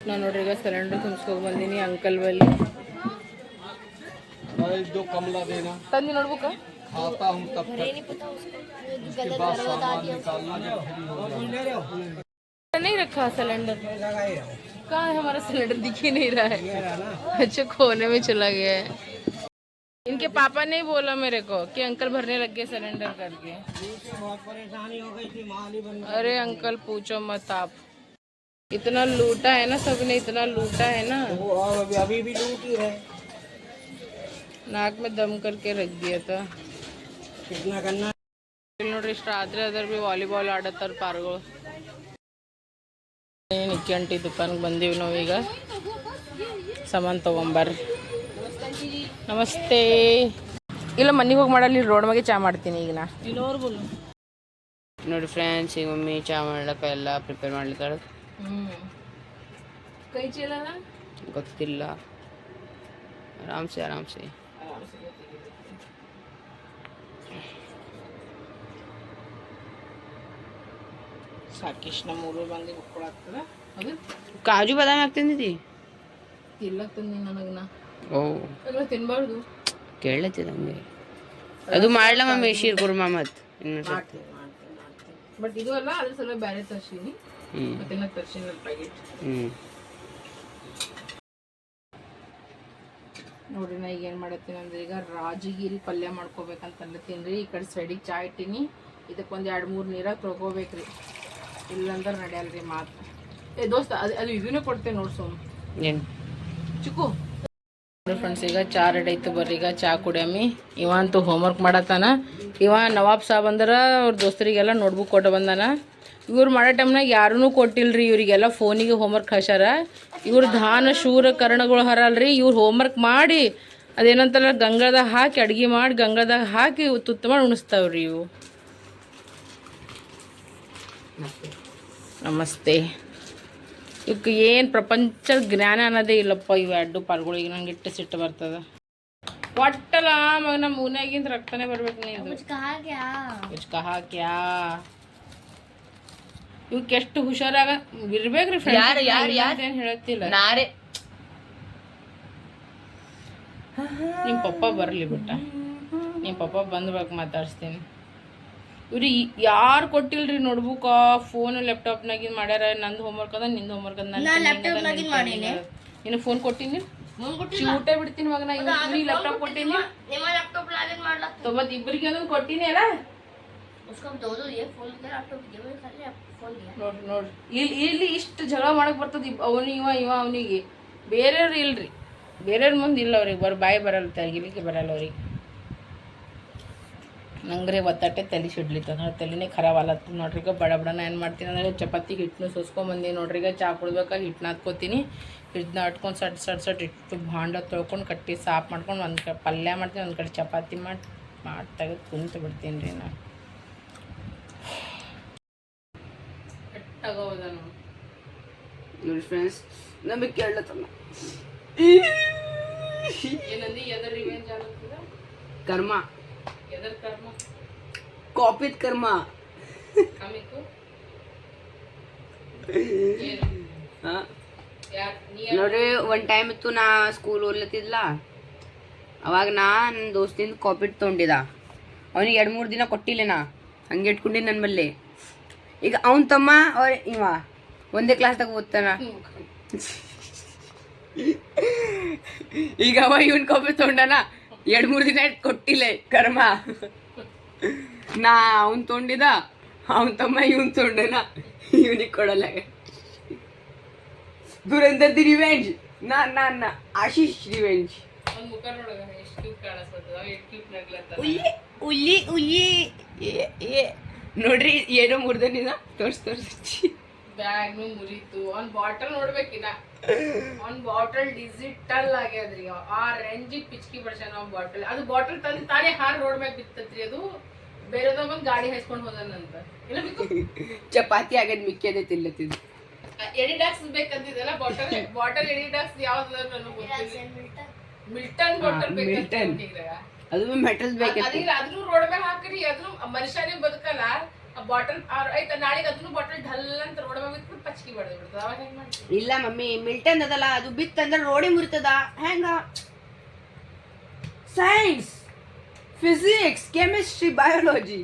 ನಾನು ನೋಡ್ರಿ ಈಗ ಸಿಲಿಂಡರ್ ತುಂಬಿಸ್ಕೋಕೆ ಬಂದೀನಿ ಅಂಕಲ್ ಬಲ್ಲಿ. ತಂದು ನೋಡ್ಬೇಕಾ नहीं रखा सिलेंडर, कहाँ है हमारा सिलेंडर, दिख ही नहीं रहा है। अच्छा खोने में चला गया है। इनके पापा ने बोला मेरे को कि अंकल भरने लग गए सिलेंडर करके। बहुत परेशानी हो गई थी, अरे अंकल पूछो मत आप, इतना लूटा है ना सबने, इतना लूटा है ना, अभी भी लूट ही है। नाक में दम करके रख दिया था। कितना करना ನೋಡ್ರಿ. ಇಷ್ಟು ರಾತ್ರಿ ಅದ್ರ ಭೀ ವಾಲಿಬಾಲ್ ಆಡತ್ತಾರ ಪಾರ್ಗಳು. ನಿಕ್ಕಿ ಅಂಟಿ ದುಕಾನ್ಗೆ ಬಂದೀವಿ ನಾವೀಗ. ಸಾಮಾನು ತೊಗೊಂಬರ್ರಿ. ನಮಸ್ತೆ. ಇಲ್ಲ ಮನೆಗೆ ಹೋಗಿ ಮಾಡಲ್ಲ, ಇಲ್ಲಿ ರೋಡ್ ಮ್ಯಾಗೆ ಚಾ ಮಾಡ್ತೀನಿ ಈಗ ನಾ. ನೋಡಿ ಫ್ರೆಂಡ್ಸ್, ಈಗ ಮಮ್ಮಿ ಚಾ ಮಾಡ್ಲಿಕ್ಕೆ ಎಲ್ಲ ಪ್ರಿಪೇರ್ ಮಾಡ್ಲಿಕ್ಕೆ. ಕೈ ಚೀಲ ಗೊತ್ತಿಲ್ಲ, ಆರಾಮ್ಸೆ ಸಾಕಿಷ್ಟು ನಮ್ಮ ಊರು ಬಂದು ಉಳ್ಕೊಳಾಗ್ತದ. ಅದು ಕಾಜು ಬಾದಾಮಿ ಆಗ್ತಿಂದಿ ತಿಲ್ಲಕ್ ತಂದಿ ನನಗೆ. ನಾ ಎಲ್ಲ ತಿನ್ಬಾರ್ದು ಕೇಳತ್ತಿದ ನಮಗೆ. ಅದು ಮಾಡ್ಲ ಮಮ್ಮಿ ಶೀರ್ ಕುರ್ಮಾ ಮತ್ತು ಬಟ್ ಇದು ಅಲ್ಲ, ಅದ್ರ ಸಲ ಬೇರೆ ತರ್ಸೀನಿ. ಮತ್ತೆ ತರ್ಸೀನಿ ಪ್ಯಾಕೆಟ್. ನೋಡ್ರಿ ನಾ ಈಗ ಏನು ಮಾಡತ್ತೀನಿ ಅಂದ್ರೆ ಈಗ ರಾಜಗಿರಿ ಪಲ್ಯ ಮಾಡ್ಕೋಬೇಕಂತ ಅನ್ಲತ್ತೀನಿ ರೀ. ಈ ಕಡೆ ಸೈಡಿಗೆ ಚಾ ಇಟ್ಟೀನಿ. ಇದಕ್ಕೊಂದು 2-3 ನೀರಾಗ ತೊಳ್ಕೊಬೇಕ್ರಿ, ಇಲ್ಲಂದ್ರೆ ನಡೆಯಲ್ರಿ ಮಾತು. ದೋಸ್ತ ಅದು ಇದನ್ನೇ ಕೊಡ್ತೇನೆ ನೋಡಿ ಸೋಮ್ ಏನು ಚಿಕ್ಕು. ನೋಡಿ ಫ್ರೆಂಡ್ಸ್, ಈಗ ಚಾ ರೆಡಿ ಆಯ್ತು. ಬರ್ರಿ ಈಗ ಚಾ ಕುಡಿಯಮ್ಮಿ. ಇವ ಅಂತೂ ಹೋಮ್ವರ್ಕ್ ಮಾಡತ್ತಾನ. ಇವ ನವಾಬ್ ಸಾಬ್ ಅಂದ್ರೆ ಅವ್ರ ದೋಸ್ತರಿಗೆಲ್ಲ ನೋಟ್ಬುಕ್ ಕೊಟ್ಟು ಬಂದಾನ. ಇವ್ರು ಮಾಡೋ ಟೈಮ್ನಾಗ ಯಾರೂ ಕೊಟ್ಟಿಲ್ರಿ. ಇವರಿಗೆಲ್ಲ ಫೋನಿಗೆ ಹೋಮ್ವರ್ಕ್ ಕಳ್ಸ್ಯಾರ. ಇವ್ರು ಧಾನ ಶೂರ ಕರ್ಣಗಳು ಹರಲ್ರಿ. ಇವ್ರು ಹೋಮ್ವರ್ಕ್ ಮಾಡಿ ಅದೇನಂತಾರ ಗಂಗಾದಾಗ ಹಾಕಿ ಅಡುಗೆ ಮಾಡಿ ಗಂಗಾದಾಗ ಹಾಕಿ ತುತ್ತು ಮಾಡಿ ಉಣಿಸ್ತಾವ್ರಿ ಇವು. ನಮಸ್ತೆ. ಇವಕ್ಕೆ ಏನು ಪ್ರಪಂಚದ ಜ್ಞಾನ ಅನ್ನೋದೇ ಇಲ್ಲಪ್ಪ ಇವು 2 ಪಾಲ್ಗಳಿಗೆ. ನಂಗೆ ಇಟ್ಟು ಸಿಟ್ಟು ಬರ್ತದ. ಒಟ್ಟಲ್ಲ ಮಗ ನಮ್ಮ ಮೂನ್ಯಾಗಿಂದ ರಕ್ತನೇ ಬರ್ಬೇಕು. ನೀವು ಕಹಾ ಇವಕ್ಕೆ ಎಷ್ಟು ಹುಷಾರಾಗ ಇರ್ಬೇಕ್ರಿ ಫ್ರೆಂಡ್ಸ್. ಏನು ಹೇಳತ್ತಿಲ್ಲ. ನಿಮ್ಮ ಪಪ್ಪ ಬರಲಿ ಬಿಟ್ಟ, ನಿಮ್ಮ ಪಪ್ಪ ಬಂದ್ಬೇಕು ಮಾತಾಡ್ಸ್ತೀನಿ. ಇವ್ರಿಗೆ ಯಾರು ಕೊಟ್ಟಿಲ್ರಿ ನೋಟ್ಬುಕ್, ಫೋನ್ ಲ್ಯಾಪ್ಟಾಪ್ನಾಗಿಂದ ಮಾಡ್ಯಾರ. ನಂದು ಹೋಮ್ವರ್ಕ್ ಅದ, ನಿಂದು ಹೋಮ್ವರ್ಕ್ ಅದ. ನಿನ್ನ ಫೋನ್ ಕೊಟ್ಟಿನಿ, ಊಟ ಬಿಡ್ತೀನಿ ಮಗನ. ಇವ್ರಿಗೆ ಲ್ಯಾಪ್ಟಾಪ್ ಕೊಟ್ಟಿನಿ, ಇಬ್ಬರಿಗೆ ಅದನ್ನು ಕೊಟ್ಟಿನಿ ಅಲ್ಲ. ನೋಡ್ರಿ ನೋಡ್ರಿ ಇಲ್ಲಿ ಇಷ್ಟು ಜಗಳ ಮಾಡಕ್ ಬರ್ತದ. ಇವ ಅವನಿಗೆ ಬೇರೆಯವ್ರು ಇಲ್ರಿ. ಬೇರೆಯವ್ರ ಮುಂದೆ ಇಲ್ಲ ಅವ್ರಿಗೆ ಬಾಯಿ ಬರಲ್ಲ, ತೆಗಿಲಿಕ್ಕೆ ಬರಲ್ಲ ಅವ್ರಿಗೆ. ನಂಗ್ರೆ ಒತ್ತಟ್ಟೆ ತಲೆ ಸಿಡ್ಲಿತ್ತದ, ತಲೆನೇ ಖರಾಬ್ ಆಲತ್ತದ ನೋಡ್ರಿ. ಈಗ ಬಡ ಬಡನ ಏನು ಮಾಡ್ತೀನಿ ಅಂದರೆ ಚಪಾತಿಗೆ ಹಿಟ್ಟನ್ನು ಸೋಸ್ಕೊಂಬಂದು ನೋಡ್ರಿ. ಈಗ ಚಾ ಕುಡ್ಬೇಕಾಗಿ ಹಿಟ್ಟು ನಾದ್ಕೋತೀನಿ. ಹಿಟ್ಟನ್ನ ಅಟ್ಕೊಂಡು ಸಟ್ ಇಟ್ಟು ಭಾಂಡ ತೊಳ್ಕೊಂಡು ಕಟ್ಟಿ ಸಾಫ್ ಮಾಡ್ಕೊಂಡು ಒಂದು ಕಡೆ ಪಲ್ಯ ಮಾಡ್ತೀನಿ, ಒಂದು ಕಡೆ ಚಪಾತಿ ಮಾಡಿ ತೆಗೆದು ಕುಂತು ಬಿಡ್ತೀನಿ ರೀ ನಾನು. ಕಟ್ಟಾಗೋದ ನೋಡಿ ಫ್ರೆಂಡ್ಸ್, ನಮಗೆ ಕೇಳತ್ತಮ್ಮ ಏನಂದು ಎದರ ರಿವೆಂಜ್ ಆಗುತ್ತದ? ಕರ್ಮ, ಎದರ ಕರ್ಮ? ಕಾಪಿದ್ ಕರ್ಮ. ಕಮ್ಮಿತ್ತು ನೋಡ್ರಿ, ಒಂದು ಟೈಮ್ ಇತ್ತು ನಾ ಸ್ಕೂಲ್ ಓದ್ಲತ್ತಿದ್ಲ, ಅವಾಗ ನನ್ನ ದೋಸ್ತಿಂದ ಕಾಪಿಟ್ ತೊಗೊಂಡಿದ್ದ. ಅವನಿಗೆ 2-3 ದಿನ ಕೊಟ್ಟಿಲ್ಲ, ನಾ ಹಂಗೆ ಇಟ್ಕೊಂಡಿದ್ದು ನನ್ನ ಬಲ್ಲಿ. ಈಗ ಅವನ ತಮ್ಮ ಅವ್ರ ಇವ ಒಂದೇ ಕ್ಲಾಸ್ದಾಗ ಓದ್ತಾನ. ಈಗ ಅವ ಇವನ್ ಕಾಪಿ ತೊಗೊಂಡನ, 2-3 ದಿನ ಕೊಟ್ಟಿಲ್ಲ. ಕರ್ಮ. ನಾ ಅವನ್ ತೊಗೊಂಡಿದ್ದ, ಅವನ ತಮ್ಮ ಇವನ್ ತೊಗೊಂಡನ, ಇವನಿಗೆ ಕೊಡಲ್ಲ. ದುರಂದರ್ ದಿ ರಿವೆಂಜ್. ನಾ ಆಶೀಶ್ ರಿವೆಂಜ್. ನೋಡ್ರಿ, ಏನೋ ಮುರ್ದನಿದ ತೋರ್ಸಿ ಬ್ಯಾಗ್ನು ಮುರಿತು. ಅವ್ನ ಬಾಟಲ್ ನೋಡ್ಬೇಕಿನ್ನ, ಅವ್ನ ಬಾಟಲ್ ಡಿಜಿಟಲ್ ಆಗ್ಯದ್ರಿ. ಆ ರೇಂಜಿಗೆ ಪಿಚ್ಕಿ ಬಡ್ಸ್ಯಾನ ಅವ್ನ ಬಾಟಲ್. ಅದು ಬಾಟಲ್ ತಂದು ತಾನೇ ಹಾರ್ ರೋಡ್ ಮ್ಯಾಗ ಬಿತ್ತತ್ರಿ. ಅದು ಬೇರೆದ ಬಂದು ಗಾಡಿ ಹಾಸ್ಕೊಂಡು ಹೋದನಂತ. ಇಲ್ಲ ಬೇಕು ಚಪಾತಿ ಆಗದ್ ಮಿಕ್ಕದೆ ತಿಲ್ಲತ್ತಿದ್ದು. ಎಡಿಡಾಕ್ಸ್ ಬೇಕಂತಿದ್ದಲ್ಲ ಬಾಟಲ್ ಎಡಿಡಾಕ್ಸ್ ಯಾವ್ದು ನನಗೆ ಗೊತ್ತಿಲ್ಲ. ಮಿಲ್ಟನ್ ಬಾಟಲ್ ಬೇಕಂತ. ಅದು ಮೆಟಲ್ ಬೇಕಂತ. ಅದ್ರೂ ರೋಡ್ ಮ್ಯಾಗ ಹಾಕ್ರಿ, ಅದ್ರೂ ಮನುಷ್ಯನೇ ಬದುಕಲ್ಲ. ಬಾಟಲ್ ಆಯ್ತಾ, ನಾಳೆಗೆ ಅದನ್ನು ಬಾಟಲ್ ಢಲ್ ಅಂತ ರೋಡ್ ಮ್ಯಾಗ ಬಿಟ್ಟು ಪಚ್ಕಿ ಬಡ್ದು ಬಿಡ್ತದ. ಅವಾಗ ಹೆಂಗ್ ಮಾಡ್ತೀವಿ? ಇಲ್ಲ ಮಮ್ಮಿ, ಮಿಲ್ಟನ್ ಅದಲ್ಲ, ಅದು ಬಿತ್ತಂದ್ರೆ ರೋಡಿ ಮುರಿತದ. ಹೆಂಗ? ಸೈನ್ಸ್, ಫಿಸಿಕ್ಸ್, ಕೆಮಿಸ್ಟ್ರಿ, ಬಯಾಲಜಿ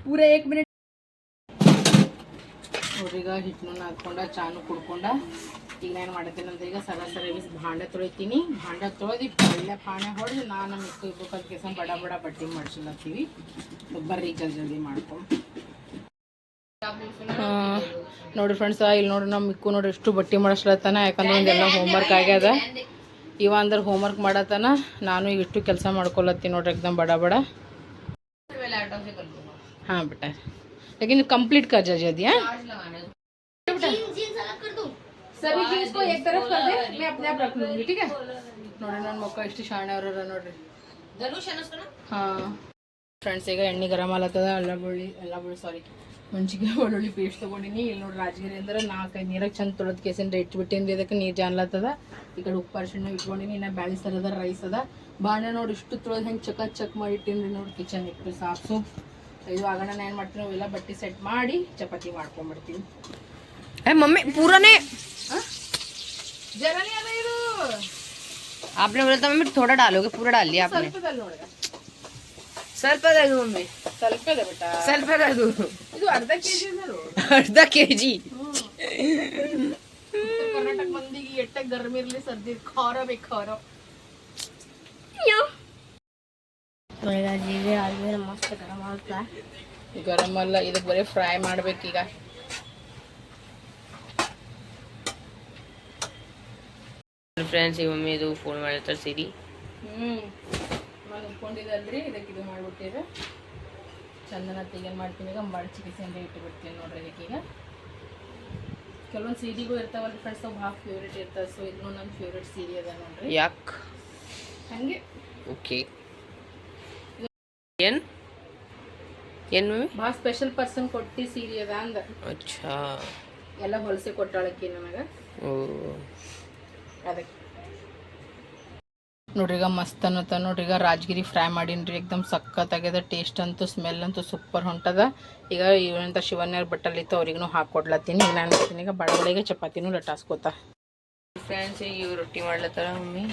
ಪೂರ 1 ಮಿನಿಟ್. ನೋಡ್ರಿ, ಈಗ ಹಿಟ್ಟನ್ನು ಹಾಕೊಂಡ ಚಾನು ಕುಡ್ಕೊಂಡ ಈಗ ನಾನು ಮಾಡ್ತೀನಿ ಅಂತ ಈಗ ಸರ ಭಾಂಡೆ ತೊಳಿತೀನಿ. ಭಾಂಡೆ ತೊಳೆದು ಒಳ್ಳೆ ಪಾಣೆ ಹೊಡೆದು ನಾನು ಮಿಕ್ಕು ಇಬ್ಬರು ಕೆಲಸ ಬಡ ಬಟ್ಟೆ ಮಾಡ್ಸಿಲ್ಲತ್ತೀವಿ. ಬರ್ರಿ ಜಲ್ದಿ ಮಾಡ್ಕೊಂಡು. ನೋಡ್ರಿ ಫ್ರೆಂಡ್ಸ್, ಇಲ್ಲಿ ನೋಡ್ರಿ ನಮ್ಮ ಮಿಕ್ಕು ನೋಡ್ರಿ ಎಷ್ಟು ಬಟ್ಟೆ ಮಾಡಿಸ್ಲತ್ತಾನ. ಯಾಕಂದ್ರೆ ಒಂದೆಲ್ಲ ಹೋಮ್ವರ್ಕ್ ಆಗ್ಯದ. ಇವ ಅಂದ್ರೆ ಹೋಮ್ವರ್ಕ್ ಮಾಡತ್ತಾನ, ನಾನು ಈಗ ಇಷ್ಟು ಕೆಲಸ ಮಾಡ್ಕೊಳತ್ತೀನಿ ನೋಡ್ರಿ एकदम ಬಡ. हाँ बेटा, लेकिन कंप्लीट कर जा दिया. सभी चीज को एक तरफ कर दे, मैं अपने आप रख लूंगी. ठीक है? ನೋಡ್ರಿ, ನನ್ನ ಮಕ್ಕಳು ಎಷ್ಟು ಶಾಣೆ ಅವ್ರ ನೋಡ್ರಿ. ಹಾಂ ಫ್ರೆಂಡ್ಸ್, ಈಗ ಎಣ್ಣೆ ಗರಂ ಆಲತ್ತದ. ಅಲ್ಲ ಬೆಳ್ಳಿ ಸಾರಿ ಮೆಣಸಿನ್ಕಾಯಿ ಬೆಳ್ಳುಳ್ಳಿ ಪೇಸ್ಟ್ ತೊಗೊಂಡಿನಿ. ಇಲ್ಲಿ ನೋಡ್ರಿ, ರಾಜಗಿರಿ ಅಂದ್ರೆ 4-5 ನೀರಾಗ ಚಂದ ತೊಳೆದ ಕೇಸಿಂದ ಇಟ್ಬಿಟ್ಟಿನಿ. ಇದಕ್ಕೆ ನೀರು ಜಾನ್ಲತ್ತದ. ಈ ಕಡೆ ಉಪ್ಪು ಅರಿಶಿಣ ಇಟ್ಕೊಂಡಿನಿ. ಇನ್ನು ಬ್ಯಾಳಿ ಸರದ ರೈಸ್ ಅದ. ಬಾಣೆ ನೋಡಿ ಇಷ್ಟು ತೊಳೆದು ಹೆಂಗೆ ಚಕ್ ಮಾಡಿ ಇಟ್ಟಿನಿ ನೋಡಿ. ಕಿಚನ್ ಇಟ್ಟು ಸಾಫ್ ಇದು ಆಗೋಣ. ನಾನು ಏನು ಮಾಡ್ತೀನಿ, ಅವೆಲ್ಲ ಬಟ್ಟೆ ಸೆಟ್ ಮಾಡಿ ಚಪಾತಿ ಮಾಡ್ಕೊಂಡ್ಬಿಡ್ತೀನಿ. मम्मी पूरा ने जरा नहीं आ रही आपने बोला था मम्मी थोड़ा डालोगे, पूरा डाल लिया आपने. ಸ್ವಲ್ಪ ದಾಗು ಮಮ್ಮಿ, ಸ್ವಲ್ಪ ಇದೆ ಬೇಟಾ, ಸ್ವಲ್ಪ ದಾಗು. ಇದು ಅರ್ಧ ಕೆಜಿ ಕರ್ನಾಟಕ ಮಂದಿಗೆ ಎಟ್ಟ ಗರ್ಮಿ ಇರಲಿ ಸರ್ದಿ ಖಾರ ಬೇಕು. ಖಾರ ಮಸ್ತ್ ಗರಂ ಆಗುತ್ತಾ? ಗರಂ ಅಲ್ಲ, ಇದಕ್ಕೆ ಬರೀ ಫ್ರೈ ಮಾಡ್ಬೇಕೀಗ. ಫ್ರೆಂಡ್ಸ್, ಈಗ ಮಮ್ಮಿ ಇದು ಫೋನ್ ಮಾಡಿರ್ತಾರೆ ಸಿರಿ. ನಾನು ಉಟ್ಕೊಂಡಿದ್ದಲ್ರಿ, ಇದಕ್ಕೆ ಇದು ಮಾಡಿಬಿಟ್ಟಿದೆ. ಚಂದನ ತೆಗೆ ಮಾಡ್ತೀನಿ. ಈಗ ಮಡಚಿ ಬಿಸಿಂದ ಇಟ್ಟುಬಿಡ್ತೀನಿ ನೋಡ್ರಿ. ಇದಕ್ಕೀಗ ಕೆಲವೊಂದು ಸೀರೆಗೂ ಇರ್ತಾವಲ್ಲ ಫ್ರೆಂಡ್ಸ್, ಅವು ಭಾಳ ಫೇವ್ರೇಟ್ ಇರ್ತದೆ. ಸೊ ಇದನ್ನು ನನ್ನ ಫೇವ್ರೇಟ್ ಸೀರೆ ಅದ ನೋಡ್ರಿ. ಯಾಕೆ ಹಂಗೆ? ಓಕೆ. ಏನು ಮಮ್ಮಿ? ಭಾಳ ಸ್ಪೆಷಲ್ ಪರ್ಸನ್ ಕೊಟ್ಟು ಸೀರೆ ಅದ ಅಂದ. ಅಚ್ಚಾ, ಎಲ್ಲ ಹೊಲಸೆ ಕೊಟ್ಟಾಳಕ್ಕಿ ನನಗೆ. ಅದಕ್ಕೆ ನೋಡ್ರಿ, ಈಗ ಮಸ್ತ್ ಅನ್ನತ್ತ ನೋಡ್ರಿ. ಈಗ ರಾಜಗಿರಿ ಫ್ರೈ ಮಾಡೀನಿ ಎಕ್ದಮ್ ಸಖತ್ತಾಗ್ಯದ. ಟೇಸ್ಟ್ ಅಂತೂ ಸ್ಮೆಲ್ ಅಂತೂ ಸೂಪರ್ ಹೊಂಟದ. ಈಗ ಇವಂತ ಶಿವನ್ಯಾರ ಬಟ್ಟಲಿತ್ತು ಅವ್ರಿಗೂ ಹಾಕೊಡ್ಲತ್ತೀನಿ. ಈಗ ನಾನು ಮಾಡ್ತೀನಿ ಈಗ ಬಡಬಡಿಗೆ ಚಪಾತಿನೂ ಲಟಾಸ್ಕೋತ. ಫ್ರೆಂಡ್ಸ್, ಈಗ ರೊಟ್ಟಿ ಮಾಡ್ಲತ್ತಾರ ಮಮ್ಮಿ.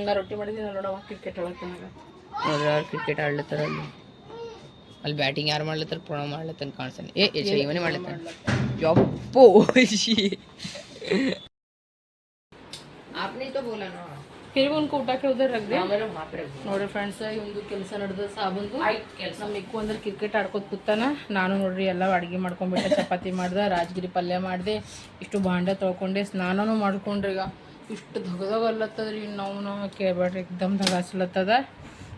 ನಾ ರೊಟ್ಟಿ ಮಾಡಿದ್ದೀನಿ ನೋಡವ. ಕ್ರಿಕೆಟ್ ಆಡತ್ತನಾಗ ನೋಡ್ರಿ, ಕ್ರಿಕೆಟ್ ಆಡ್ಲತ್ತಾರ. ಅಲ್ಲಿ ಬ್ಯಾಟಿಂಗ್ ಯಾರು ಮಾಡ್ಲತ್ತಾರ? ಪ್ರಣವ್ ಮಾಡ್ಲತ್ತಾನ ಕಾಣಿಸ್ತಾನೆ. ಇವನೇ ಮಾಡ್ಲತ್ತಾನ. ಯಪ್ಪೋ, आपने तो बोला ना. फिर भी उनको उठा के उधर रख दे. ನೋಡ್ರಿ ಫ್ರೆಂಡ್ಸ್, ಇವಂದು ಕೆಲಸ ನಡೆದ ಸಾಬಂದು. ನಮ್ಮ ಮಿಕ್ಕು ಅಂದ್ರೆ ಕ್ರಿಕೆಟ್ ಆಡ್ಕೋತ ಕೂತಾನ. ನಾನು ನೋಡ್ರಿ ಎಲ್ಲ ಅಡುಗೆ ಮಾಡ್ಕೊಂಡ್ಬಿಟ್ಟೆ. ಚಪಾತಿ ಮಾಡ್ದೆ, ರಾಜಗಿರಿ ಪಲ್ಯ ಮಾಡಿದೆ, ಇಷ್ಟು ಭಾಂಡೆ ತೊಳ್ಕೊಂಡೆ, ಸ್ನಾನನೂ ಮಾಡ್ಕೊಂಡ್ರಿ. ಈಗ ಇಷ್ಟು ಧಗಧಗಲ್ಲತ್ತದ್ರಿ ನಾವು ಕೇಳ್ಬೇಡ್ರಿ ಎಕ್ದಮ್ ಧಗಾಸ್ಲತ್ತದ.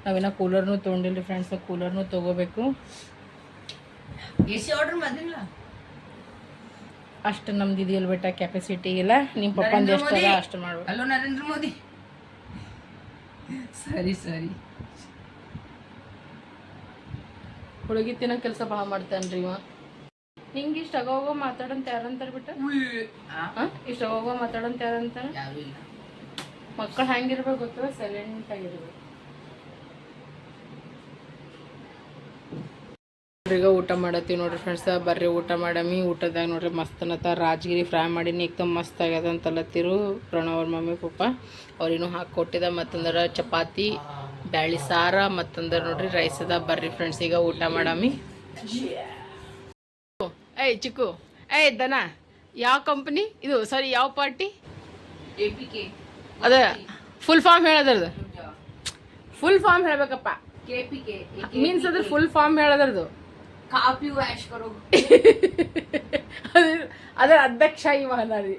ನಾವಿನ್ನ ಕೂಲರ್ನು ತೊಗೊಂಡಿಲ್ರಿ ಫ್ರೆಂಡ್ಸ್, ಕೂಲರ್ನು ತೊಗೋಬೇಕು. ಎಸಿ ಆರ್ಡರ್ ಮಾಡಿಲ್ಲ ಅಷ್ಟು ನಮ್ದು ಇದೆಯಲ್ಲ ಬೆಟ್ಟ ಕೆಪಾಸಿಟಿ ಇಲ್ಲ. ನಿಮ್ಮ ಪಪ್ಪಂದು ಎಷ್ಟು ಅದ ಅಷ್ಟು ಮಾಡ್ಬೇಕು. ಹಲೋ ನರೇಂದ್ರ ಮೋದಿ. ಸರಿ ಸರಿ. ಹುಡುಗಿ ತಿನ್ನೋ ಕೆಲಸ ಭಾಳ ಮಾಡ್ತಾನ್ರಿ ಇವ. ಹಿಂಗೆ ಇಷ್ಟು ಅಗೋಗೋ ಮಾತಾಡಂತ ಯಾರಂತಾರ ಬಿಟ್ಟ, ಇಷ್ಟು ಅಗೋಗೋ ಮಾತಾಡಂತ ಯಾರಂತಾರ? ಯಾರು ಇಲ್ಲ. ಮಕ್ಕಳು ಹೆಂಗಿರ್ಬೇಕು ಗೊತ್ತದ, ಸೈಲೆಂಟ್ ಆಗಿರ್ಬೇಕು. ಈಗ ಊಟ ಮಾಡತ್ತೀವಿ ನೋಡ್ರಿ ಫ್ರೆಂಡ್ಸ್, ಬರ್ರಿ ಊಟ ಮಾಡಮಿ. ಊಟದಾಗ ನೋಡ್ರಿ ಮಸ್ತ್ ಅನ್ನತ್ತ ರಾಜಗಿರಿ ಫ್ರೈ ಮಾಡೀನಿ, ಏಕ್ದಮ್ ಮಸ್ತ್ ಆಗ್ಯದ ಅಂತಲತ್ತಿರು ಪ್ರಣವ್ ಅವ್ರ ಮಮ್ಮಿ ಪಪ್ಪ. ಅವ್ರಿನ್ನೂ ಹಾಕಿ ಕೊಟ್ಟಿದ್ದ. ಮತ್ತಂದ್ರೆ ಚಪಾತಿ, ಬ್ಯಾಳಿ ಸಾರ, ಮತ್ತಂದ್ರೆ ನೋಡ್ರಿ ರೈಸ್ ಅದ. ಬರ್ರಿ ಫ್ರೆಂಡ್ಸ್ ಈಗ ಊಟ ಮಾಡಮಿ. ಏಯ್ ಚಿಕ್ಕು, ಏಯ್ ದನ, ಯಾವ ಕಂಪ್ನಿ ಇದು? ಸಾರಿ, ಯಾವ ಪಾರ್ಟಿ? APK. ಅದ ಫುಲ್ ಫಾರ್ಮ್ ಹೇಳದ್ರದ್ದು, ಫುಲ್ ಫಾರ್ಮ್ ಹೇಳ್ಬೇಕಪ್ಪ. KPK ಮೀನ್ಸ್ ಅದ್ರ ಫುಲ್ ಫಾರ್ಮ್ ಹೇಳದ್ರದ್ದು. ಕಾಫಿ ವ್ಯಾಶ್ ಕರೋ. ಅದರ ಅಧ್ಯಕ್ಷ ಇವ ರೀ.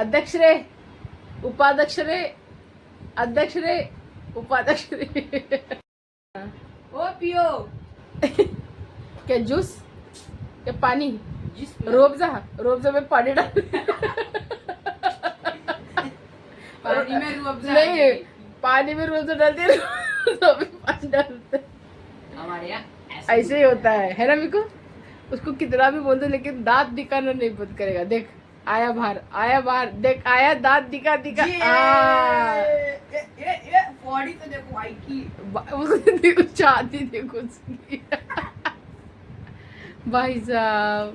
ಅಧ್ಯಕ್ಷರೇ, ಉಪಾಧ್ಯಕ್ಷರೇ, ಅಧ್ಯಕ್ಷರೇ, ಉಪಾಧ್ಯಕ್ಷರೇ. ओ पियो क्या जूस या पानी? रोबजा, रोबजा में पानी डाल. पानी में रूअफ़ज़ा नहीं, पानी में रोबजा डालते हैं, रोबजा में पानी डालते हैं. हमारे यहाँ ऐसे ही होता है ना मिको? उसको कितना भी बोल दो लेकिन दांत दिखाना नहीं बंद करेगा. देख आया बाहर, आया बाहर, देख आया, दांत दिखा दिखा. ये बॉडी तो देखो भाई की. उसको देखो, छाती देखो उसकी. भाई साहब